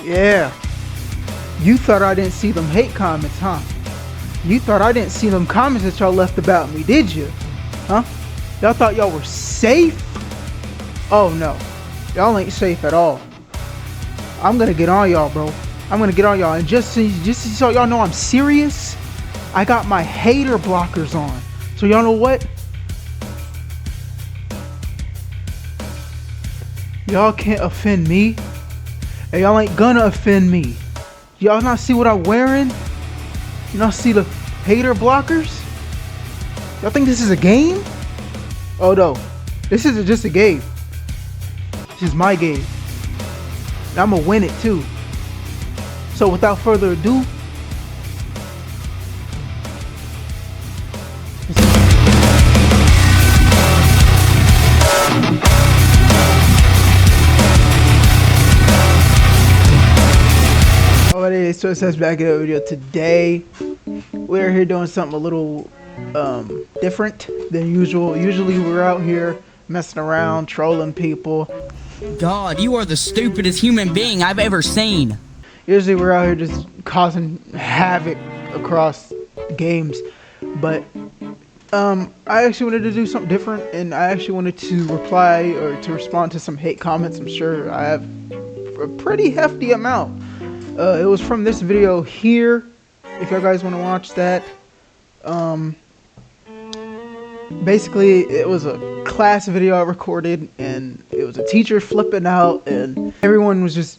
Yeah. You thought I didn't see them hate comments, huh? You thought I didn't see them comments that y'all left about me, did you? Huh? Y'all thought y'all were safe? Oh no. Y'all ain't safe at all. I'm gonna get on y'all, bro. I'm gonna get on y'all. And just so y'all know I'm serious, I got my hater blockers on. So y'all know what? Y'all can't offend me. And y'all ain't gonna offend me. Y'all not see what I'm wearing? You not see the hater blockers? Y'all think this is a game? Oh no. This isn't just a game. This is my game. And I'm gonna win it too. So without further ado, so it says back in the video. Today we're here doing something a little different than usual. Usually we're out here messing around, trolling people. God, you are the stupidest human being I've ever seen. Usually we're out here just causing havoc across games, but I actually wanted to do something different, and I actually wanted to reply or to respond to some hate comments. I'm sure I have a pretty hefty amount. It was from this video here, if you guys want to watch that. Basically, it was a class video I recorded, and it was a teacher flipping out, and everyone was just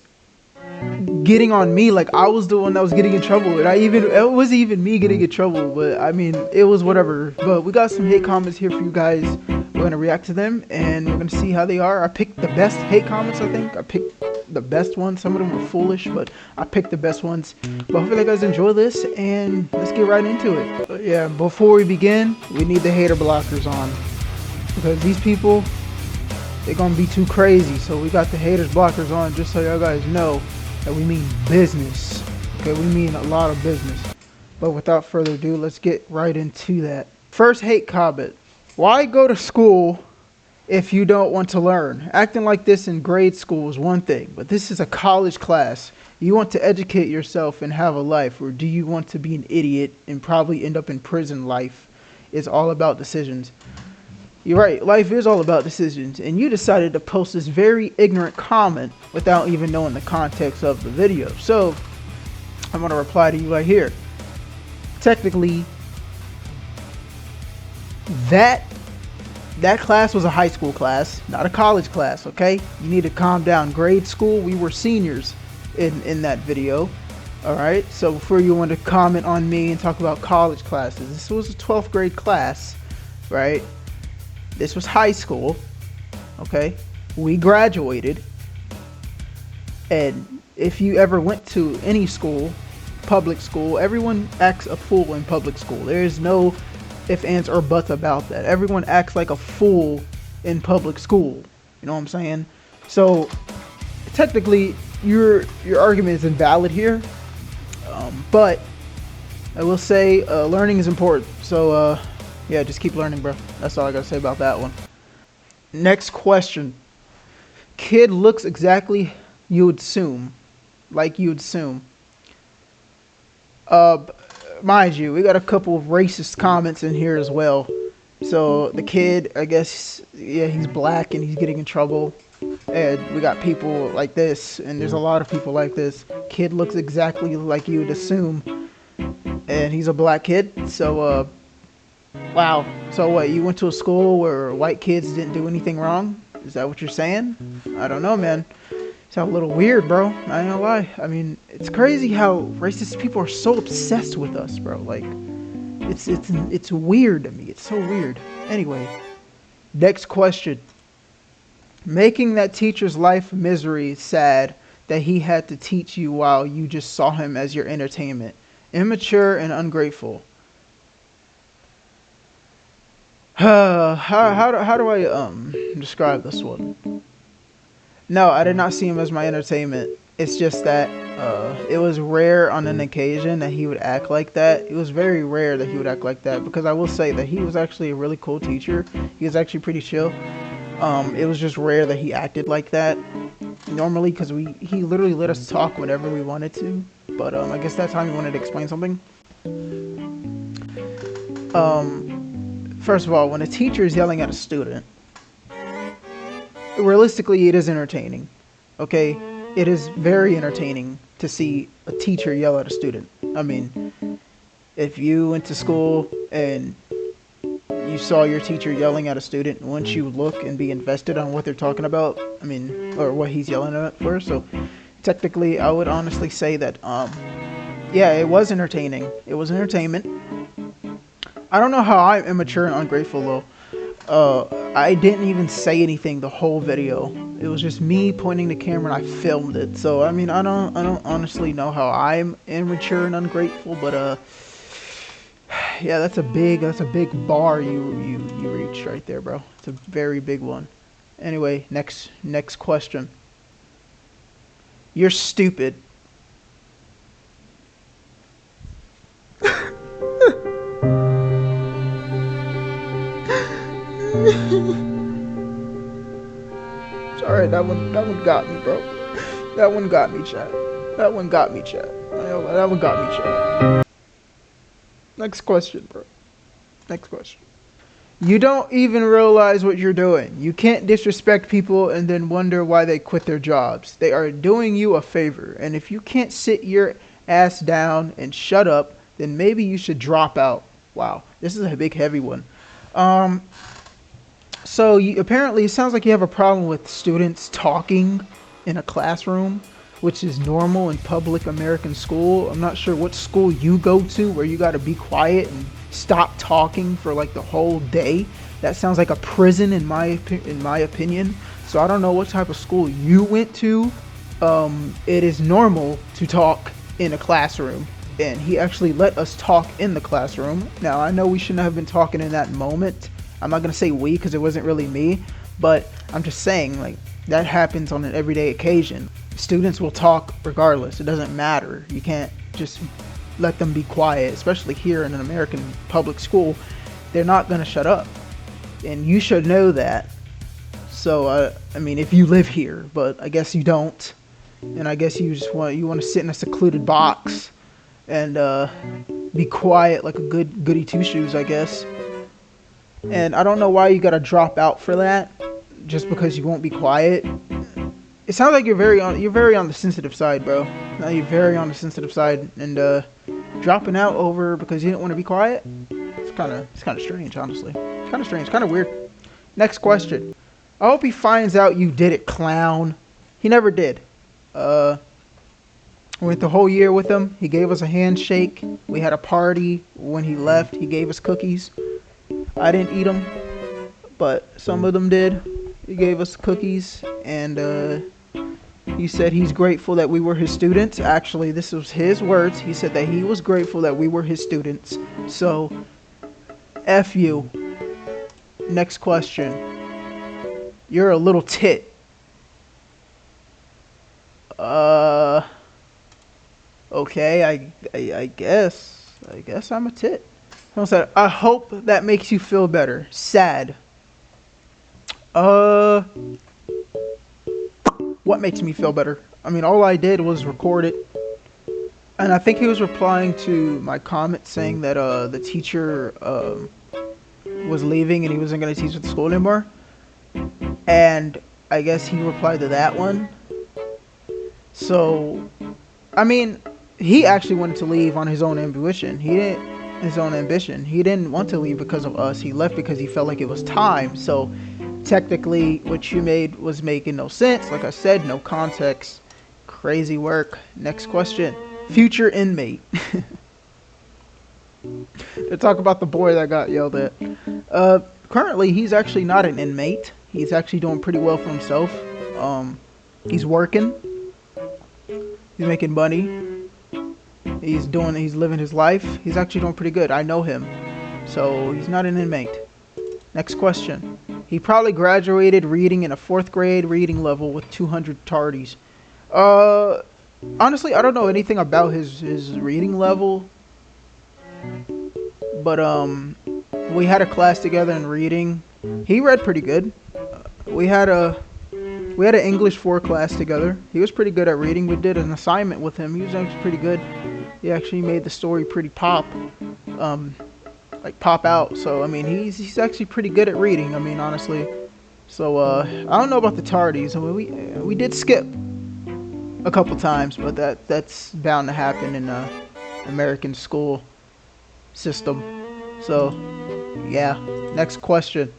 getting on me like I was the one that was getting in trouble. And it wasn't even me getting in trouble, but I mean, it was whatever. But we got some hate comments here for you guys. We're gonna react to them, and we're gonna see how they are. I picked the best hate comments. I think I picked the best ones. Some of them were foolish, but I picked the best ones. But hopefully you guys enjoy this, and let's get right into it. But yeah, before we begin, we need the hater blockers on, because these people, they're gonna be too crazy. So we got the haters blockers on, just so y'all guys know that we mean business. Okay, we mean a lot of business. But without further ado, let's get right into that. First hate comment: why go to school if you don't want to learn? Acting like this in grade school is one thing, but this is a college class. You want to educate yourself and have a life, or do you want to be an idiot and probably end up in prison? Life is all about decisions. You're right, life is all about decisions, and you decided to post this very ignorant comment without even knowing the context of the video. So I'm going to reply to you right here. Technically, that class was a high school class, not a college class, okay? You need to calm down. Grade school, we were seniors in that video, all right? So before you want to comment on me and talk about college classes, this was a 12th grade class, right? This was high school, okay? We graduated, and if you ever went to any school, public school, everyone acts a fool in public school. There is no ifs, ands, or buts about that. Everyone acts like a fool in public school. You know what I'm saying? So technically, your argument is invalid here. But I will say learning is important. So yeah, just keep learning, bro. That's all I gotta say about that one. Next question: kid looks exactly you would assume, like you would assume. Mind you, we got a couple of racist comments in here as well. So the kid, I guess, yeah, he's black and he's getting in trouble. And we got people like this, and there's a lot of people like this. Kid looks exactly like you would assume, and he's a black kid. So wow. So what, you went to a school where white kids didn't do anything wrong? Is that what you're saying? I don't know, man. Sound a little weird, bro. I ain't gonna lie. I mean, it's crazy how racist people are so obsessed with us, bro. Like, it's weird to me. It's so weird. Anyway, next question: making that teacher's life misery sad that he had to teach you while you just saw him as your entertainment. Immature and ungrateful. How do I describe this one? No, I did not see him as my entertainment. It's just that it was rare on an occasion that he would act like that. It was very rare that he would act like that, because I will say that he was actually a really cool teacher. He was actually pretty chill. It was just rare that he acted like that normally, because he literally let us talk whenever we wanted to. But I guess that time he wanted to explain something. First of all, when a teacher is yelling at a student, realistically, it is entertaining. Okay, it is very entertaining to see a teacher yell at a student. I mean, if you went to school and you saw your teacher yelling at a student, once you look and be invested on what they're talking about, I mean, or what he's yelling at for. So technically, I would honestly say that, yeah, it was entertaining. It was entertainment. I don't know how I'm immature and ungrateful though. I didn't even say anything the whole video. It was just me pointing the camera and I filmed it. So I mean, I don't honestly know how I'm immature and ungrateful, but yeah, that's a big bar you reached right there, bro. It's a very big one. Anyway, next question. You're stupid. Alright, that one got me, bro. That one got me, chat. That one got me, chat. Next question, bro. Next question. You don't even realize what you're doing. You can't disrespect people and then wonder why they quit their jobs. They are doing you a favor. And if you can't sit your ass down and shut up, then maybe you should drop out. Wow, this is a big, heavy one. So apparently it sounds like you have a problem with students talking in a classroom, which is normal in public American school. I'm not sure what school you go to where you got to be quiet and stop talking for like the whole day. That sounds like a prison in my opinion. So I don't know what type of school you went to. It is normal to talk in a classroom, and he actually let us talk in the classroom. Now I know we shouldn't have been talking in that moment. I'm not gonna say we because it wasn't really me, but I'm just saying, like, that happens on an everyday occasion. Students will talk regardless. It doesn't matter. You can't just let them be quiet, especially here in an American public school. They're not gonna shut up, and you should know that. So I mean, if you live here, but I guess you don't, and I guess you want to sit in a secluded box and be quiet like a good goody two shoes, I guess. And I don't know why you gotta drop out for that, just because you won't be quiet. It sounds like you're very on the sensitive side, bro. Now you're very on the sensitive side, and dropping out over because you didn't want to be quiet. It's kind of strange, honestly. It's kind of strange, kind of weird. Next question. I hope he finds out you did it, clown. He never did. Went the whole year with him. He gave us a handshake. We had a party. When he left, he gave us cookies. I didn't eat them, but some of them did. He gave us cookies, and he said he's grateful that we were his students. Actually, this was his words. He said that he was grateful that we were his students. So, F you. Next question. You're a little tit. Okay, I guess I'm a tit. Someone said, I hope that makes you feel better. Sad. What makes me feel better? I mean, all I did was record it. And I think he was replying to my comment saying that the teacher was leaving and he wasn't going to teach at the school anymore. And I guess he replied to that one. So, I mean, he actually wanted to leave on his own ambition. He didn't want to leave because of us. He left because he felt like it was time. So, technically, what you made was making no sense. Like I said, no context. Crazy work. Next question. Future inmate. To talk about the boy that got yelled at. Currently, he's actually not an inmate. He's actually doing pretty well for himself. He's working. He's making money. He's living his life. He's actually doing pretty good. I know him. So, he's not an inmate. Next question. He probably graduated reading in a 4th grade reading level with 200 tardies. Honestly, I don't know anything about his reading level. But, we had a class together in reading. He read pretty good. we had an English 4 class together. He was pretty good at reading. We did an assignment with him. He was actually pretty good. He actually made the story pretty like pop out. So I mean, he's actually pretty good at reading. I mean, honestly. So I don't know about the tardies. I mean, we did skip a couple times, but that's bound to happen in American school system. So yeah. Next question.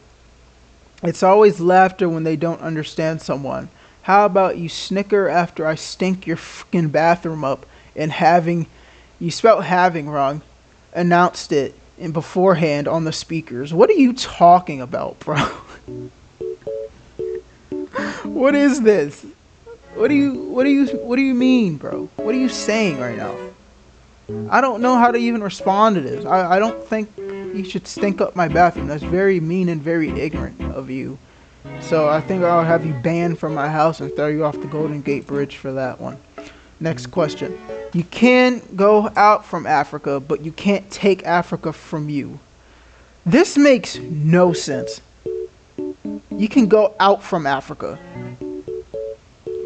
It's always laughter when they don't understand someone. How about you snicker after I stink your fucking bathroom up and you spelt having wrong, announced it in beforehand on the speakers. What are you talking about, bro? What is this? What do you mean, bro? What are you saying right now? I don't know how to even respond to this. I don't think you should stink up my bathroom. That's very mean and very ignorant of you. So I think I'll have you banned from my house and throw you off the Golden Gate Bridge for that one. Next question. You can go out from Africa, but you can't take Africa from you. This makes no sense. You can go out from Africa,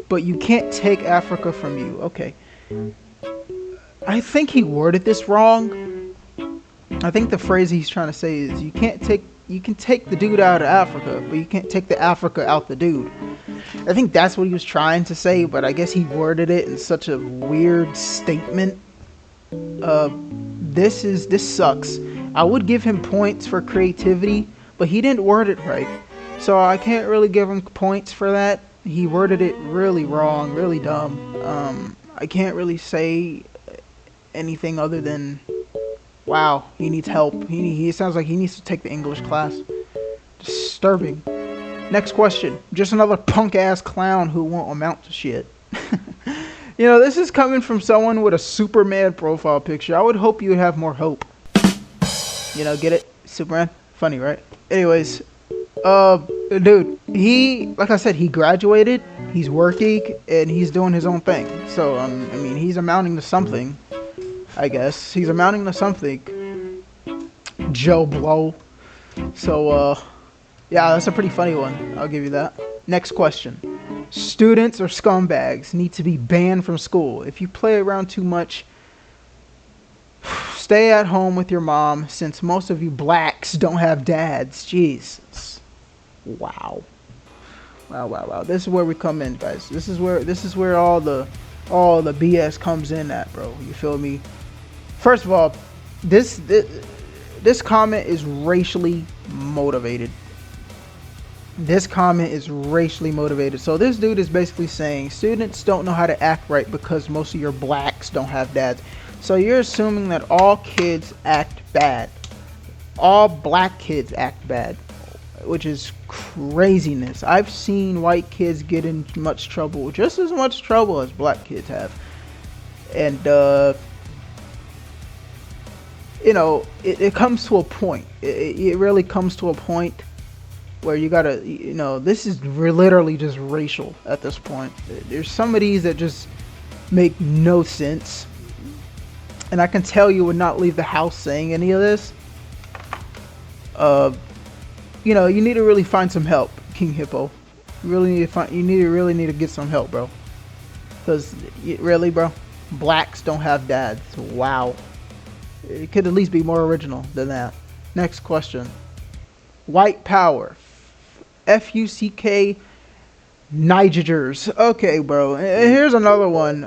but you can't take Africa from you. Okay. I think he worded this wrong. I think the phrase he's trying to say is you can take the dude out of Africa, but you can't take the Africa out the dude. I think that's what he was trying to say, but I guess he worded it in such a weird statement. This sucks. I would give him points for creativity, but he didn't word it right. So I can't really give him points for that. He worded it really wrong, really dumb. I can't really say anything other than, wow, he needs help. He sounds like he needs to take the English class. Disturbing. Next question. Just another punk ass clown who won't amount to shit. You know, this is coming from someone with a Superman profile picture. I would hope you would have more hope. You know, get it? Superman? Funny, right? Anyways, dude, like I said, he graduated, he's working, and he's doing his own thing. So, I mean, he's amounting to something, I guess. He's amounting to something. Joe Blow. So, yeah, that's a pretty funny one. I'll give you that. Next question. Students or scumbags need to be banned from school. If you play around too much, stay at home with your mom, since most of you blacks don't have dads. Jesus. Wow. Wow. This is where we come in, guys. This is where all the BS comes in at, bro. You feel me? First of all, this comment is racially motivated. This comment is racially motivated. So this dude is basically saying students don't know how to act right because most of your blacks don't have dads. So you're assuming that all kids act bad. All black kids act bad, which is craziness. I've seen white kids get in much trouble, just as much trouble as black kids have. And, you know, it comes to a point. It really comes to a point where you gotta, you know, this is literally just racial at this point. There's some of these that just make no sense. And I can tell you would not leave the house saying any of this. You know, you need to really find some help, King Hippo. You really need to get some help, bro. Because, really, bro, blacks don't have dads. Wow. It could at least be more original than that. Next question. White power. FUCK Nigers. Okay, bro. Here's another one.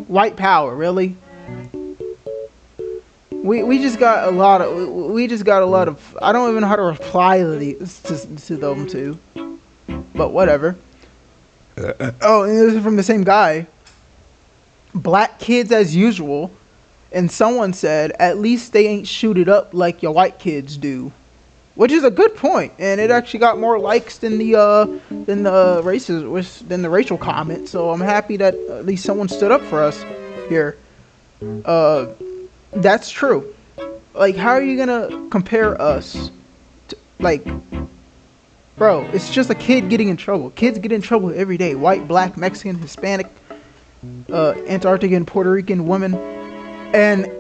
White power, really? We just got a lot of I don't even know how to reply to these to them too. But whatever. Oh, and this is from the same guy. Black kids as usual. And someone said, at least they ain't shoot it up like your white kids do. Which is a good point, and it actually got more likes than the racial comment. So I'm happy that at least someone stood up for us here. That's true. Like, how are you gonna compare us to, like, bro? It's just a kid getting in trouble. Kids get in trouble every day. White, black, Mexican, Hispanic, Antarctican, Puerto Rican women, and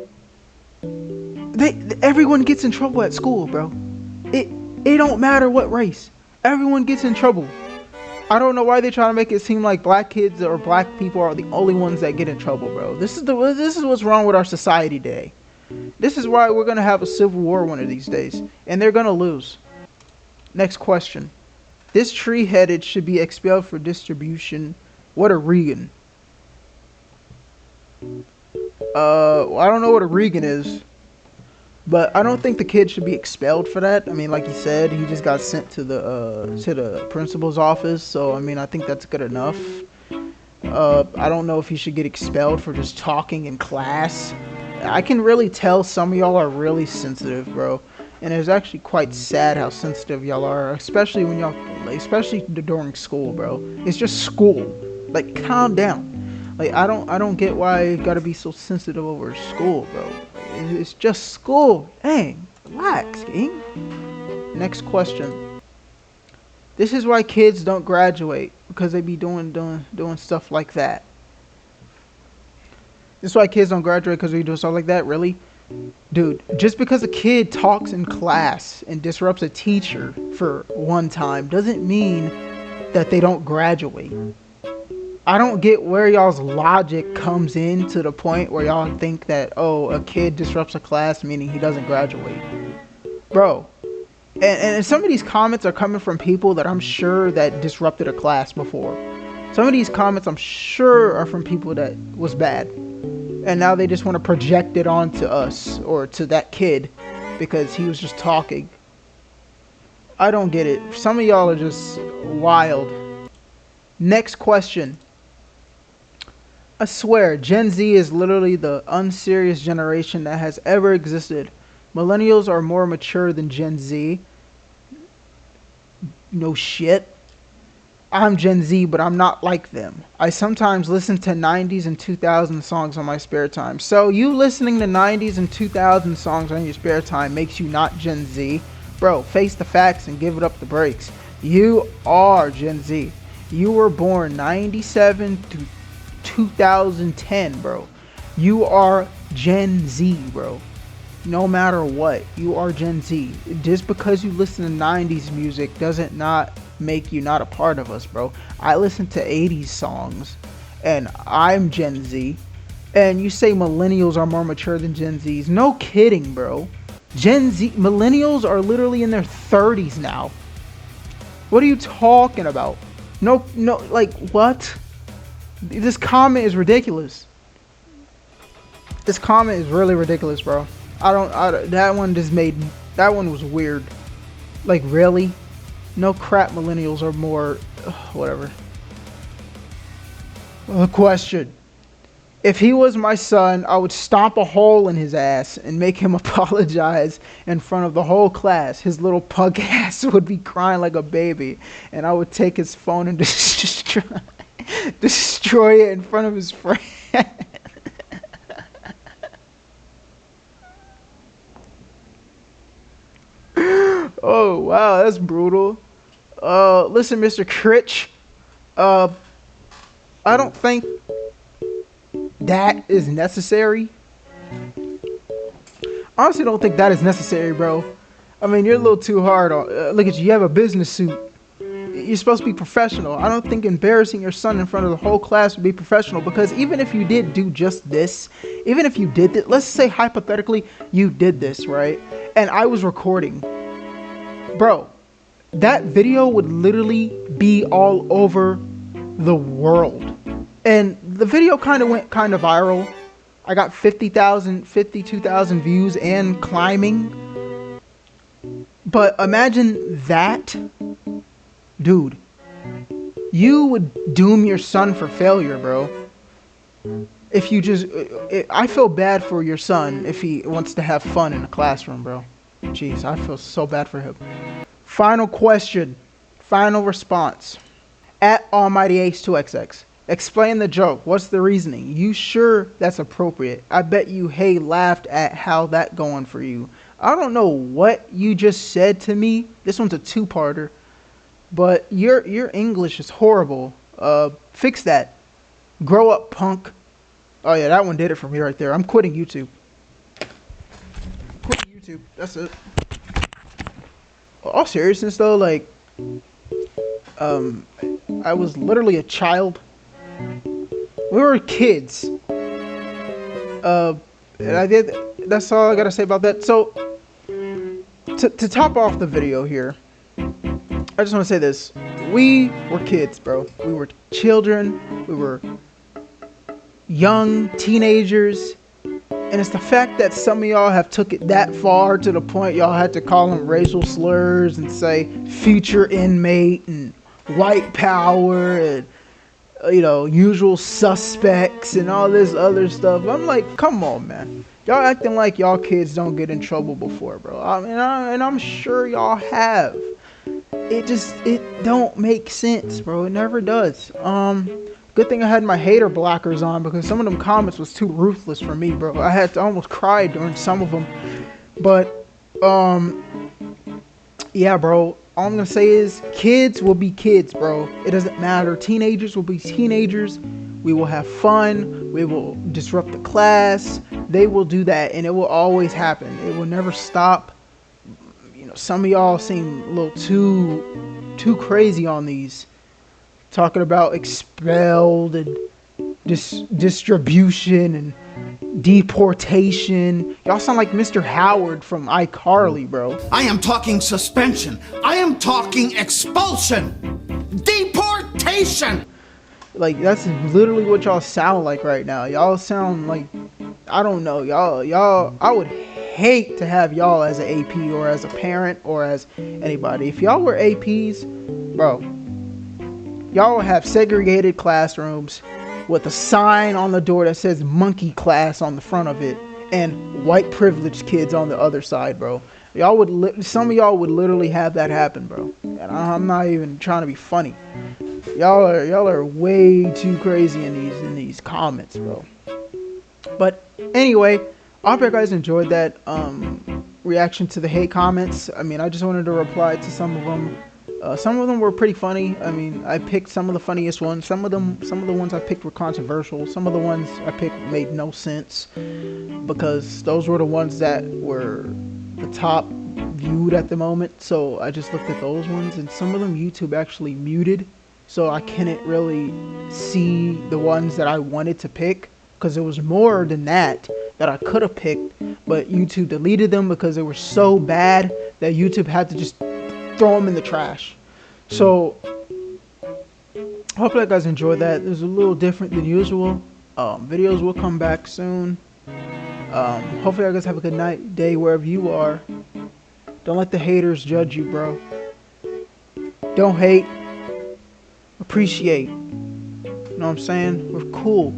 everyone gets in trouble at school, bro. It don't matter what race. Everyone gets in trouble. I don't know why they try to make it seem like black kids or black people are the only ones that get in trouble, bro. This is what's wrong with our society today. This is why we're gonna have a civil war one of these days, and they're gonna lose. Next question. This tree-headed should be expelled for distribution. What a Regan. Well, I don't know what a Regan is, but I don't think the kid should be expelled for that. I mean, like you said, he just got sent to the principal's office, so I mean, I think that's good enough. I don't know if he should get expelled for just talking in class. I can really tell some of y'all are really sensitive, bro. And it's actually quite sad how sensitive y'all are, especially when especially during school, bro. It's just school. Like, calm down. Like, I don't get why you gotta be so sensitive over school, bro. It's just school. Dang, relax, gang. Next question. This is why kids don't graduate, because they be doing stuff like that. This is why kids don't graduate, because they do stuff like that. Really? Dude, just because a kid talks in class and disrupts a teacher for one time doesn't mean that they don't graduate. I don't get where y'all's logic comes in to the point where y'all think that, oh, a kid disrupts a class meaning he doesn't graduate. Bro, and some of these comments are coming from people that I'm sure that disrupted a class before. Some of these comments I'm sure are from people that was bad. And now they just want to project it onto us or to that kid because he was just talking. I don't get it. Some of y'all are just wild. Next question. I swear, Gen Z is literally the unserious generation that has ever existed. Millennials are more mature than Gen Z. No shit. I'm Gen Z, but I'm not like them. I sometimes listen to 90s and 2000 songs on my spare time. So you listening to 90s and 2000 songs on your spare time makes you not Gen Z? Bro, face the facts and give it up the brakes. You are Gen Z. You were born 97 to 2010, bro. You are Gen Z, bro. No matter what, you are Gen Z. Just because you listen to 90s music doesn't not make you not a part of us, bro. I listen to 80s songs and I'm Gen Z, and you say millennials are more mature than Gen Zs. No kidding, bro. Gen Z millennials are literally in their 30s now. What are you talking about? No, like, what? This comment is ridiculous. This comment is really ridiculous, bro. That one was weird. Like, really? No crap, millennials are more, whatever. A question. If he was my son, I would stomp a hole in his ass and make him apologize in front of the whole class. His little pug ass would be crying like a baby, and I would take his phone and destroy it in front of his friend. Oh, wow, that's brutal. Listen, Mr. Critch, I don't think that is necessary. Honestly, don't think that is necessary, bro. I mean, you're a little too hard on. Look at you. You have a business suit. You're supposed to be professional. I don't think embarrassing your son in front of the whole class would be professional, because even if you did do just this, even if you did this, let's say hypothetically you did this, right? And I was recording. Bro, that video would literally be all over the world. And the video went kind of viral. I got 52,000 views and climbing. But imagine that. Dude, you would doom your son for failure, bro. If you just... I feel bad for your son if he wants to have fun in the classroom, bro. Jeez, I feel so bad for him. Final question. Final response. At Almighty H2XX. Explain the joke. What's the reasoning? You sure that's appropriate? I bet you Hey laughed at how that going for you. I don't know what you just said to me. This one's a two-parter. But your English is horrible. Fix that. Grow up, punk. Oh yeah, that one did it for me right there. I'm quitting YouTube. Quitting YouTube. That's it. All seriousness though, like, I was literally a child. We were kids. And I did. That's all I gotta say about that. So, to top off the video here, I just want to say this: we were kids, bro. We were children. We were young teenagers, and it's the fact that some of y'all have took it that far to the point y'all had to call them racial slurs and say future inmate and white power and usual suspects and all this other stuff. I'm like, come on, man. Y'all acting like y'all kids don't get in trouble before, bro. And I'm sure y'all have. It don't make sense, bro. It never does. Good thing I had my hater blockers on, because some of them comments was too ruthless for me, bro. I had to almost cry during some of them. But, yeah, bro. All I'm gonna say is kids will be kids, bro. It doesn't matter. Teenagers will be teenagers. We will have fun. We will disrupt the class. They will do that, and it will always happen. It will never stop. Some of y'all seem a little too crazy on these. Talking about expelled and distribution and deportation. Y'all sound like Mr. Howard from iCarly, bro. I am talking suspension. I am talking expulsion. Deportation. Like, that's literally what y'all sound like right now. Y'all sound like, I don't know, y'all, I would hate to have y'all as an AP or as a parent or as anybody. If y'all were APs, bro, y'all would have segregated classrooms with a sign on the door that says monkey class on the front of it and white privileged kids on the other side, bro. Y'all would, some of y'all would literally have that happen, bro. And I'm not even trying to be funny. Y'all are way too crazy in these comments, bro. But anyway, I hope you guys enjoyed that reaction to the hate comments. I mean, I just wanted to reply to some of them. Some of them were pretty funny. I mean, I picked some of the funniest ones. Some of the ones I picked were controversial. Some of the ones I picked made no sense, because those were the ones that were the top viewed at the moment. So I just looked at those ones, and some of them YouTube actually muted, so I couldn't really see the ones that I wanted to pick, because there was more than that I could have picked, but YouTube deleted them because they were so bad that YouTube had to just throw them in the trash. So hopefully you guys enjoyed that. It was a little different than usual. Videos will come back soon. Hopefully you guys have a good night, day, wherever you are. Don't let the haters judge you, bro. Don't hate. Appreciate. You know what I'm saying? We're cool.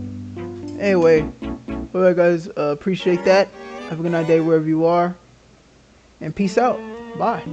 Anyway, hope you guys appreciate that. Have a good night, day, wherever you are. And peace out. Bye.